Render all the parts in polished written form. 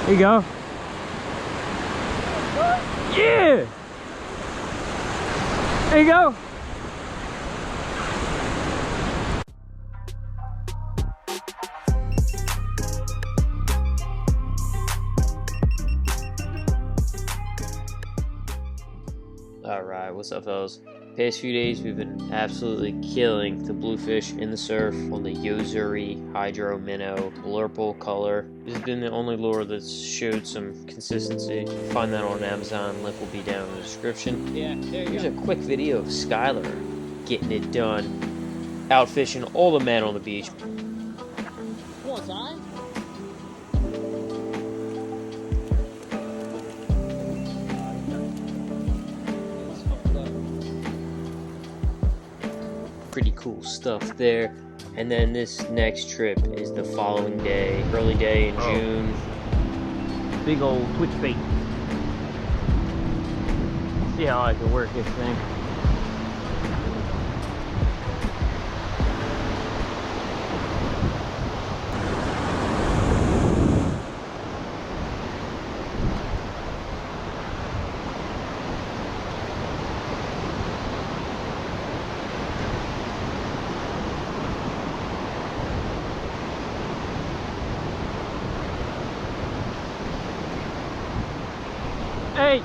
There you go. Yeah! There you go. Alright, what's up fellas? Past few days we've been absolutely killing the bluefish in the surf on the Yozuri Hydro Minnow blurple color. This has been the only lure that's showed some consistency. Find that on Amazon, link will be down in the description. Yeah, here's a quick video of Skylar getting it done, out fishing all the men on the beach. Come on, Ty. Pretty cool stuff there. And then this next trip is the following day, early day in June. Big old twitch bait. See how I can work this thing. Hey!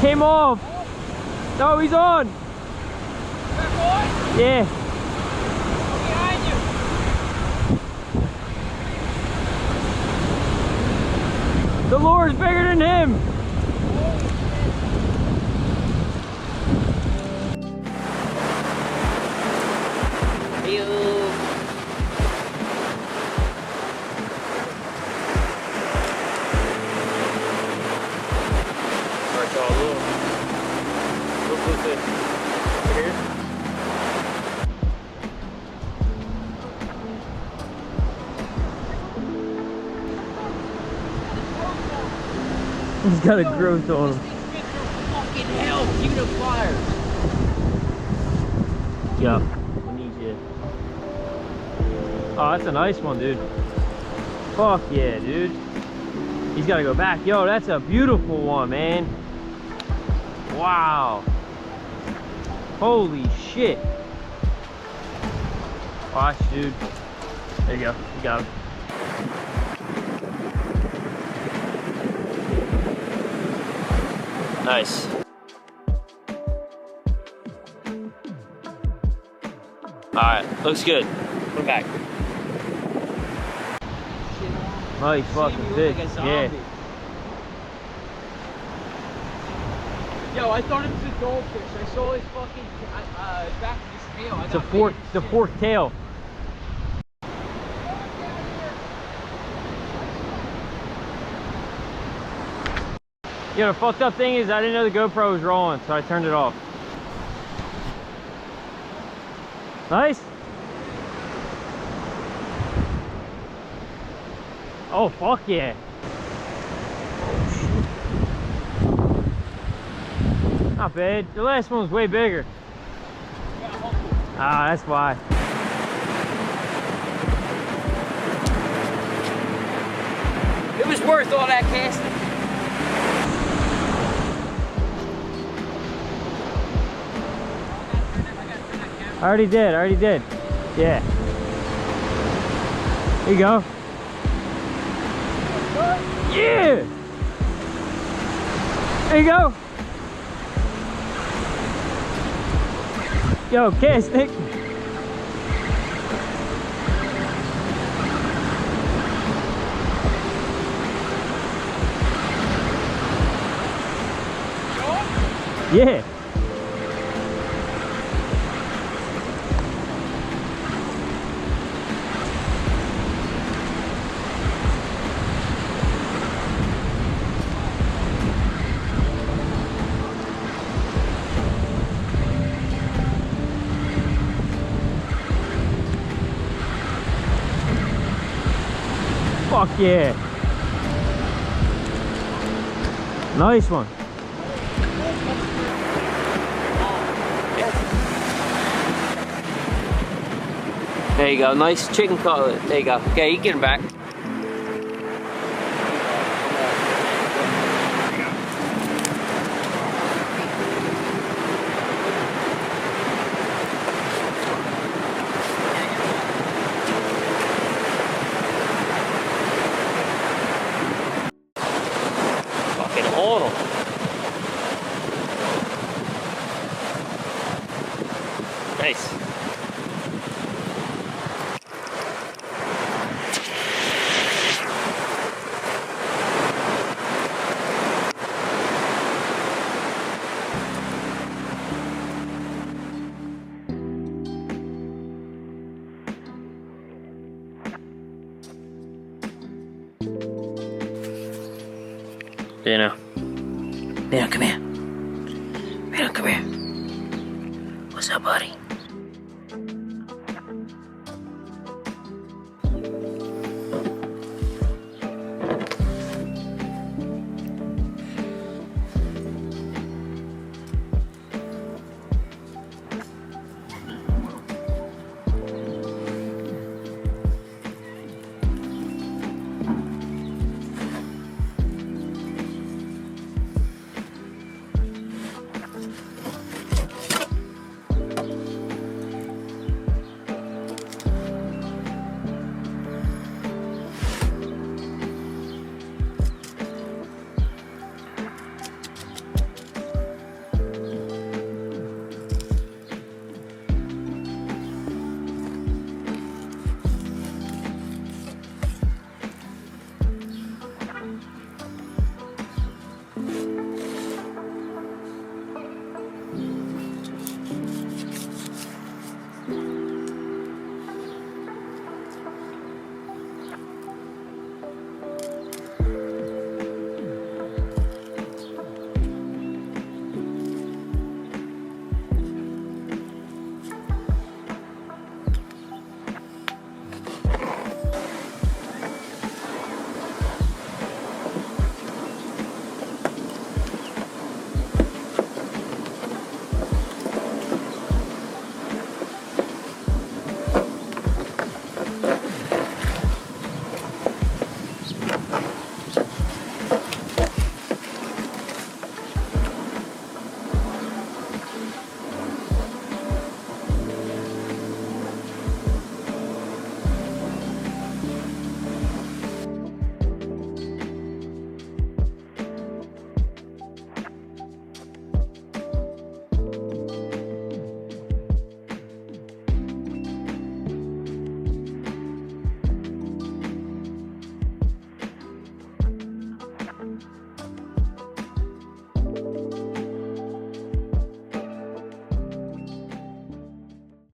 Came off! No, he's on! Back on? Yeah. Behind you. The lure's bigger than him! He's got a growth on him. Fucking hell, keep it fire. Yeah, I need you. Oh, that's a nice one, dude. Fuck yeah, dude. He's got to go back. Yo, that's a beautiful one, man. Wow. Holy shit. Watch, dude. There you go. You got him. Nice. Alright, looks good. Put him back. Nice fucking fish. Yeah. Yo, I thought it was a goldfish. I saw his fucking back of his tail. It's the forked tail. Yeah, the fucked up thing is I didn't know the GoPro was rolling, so I turned it off. Nice. Oh, fuck yeah. Not bad. The last one was way bigger. Ah, that's why. It was worth all that casting. I already did. Yeah. There you go. Yeah! There you go. Yo, cast Nick. Yeah. Fuck yeah. Nice one. There you go, nice chicken cutlet. There you go. Okay, you get him back. Fucking auto. Nice. Dana. Dana, come here. Dana, come here. What's up, buddy?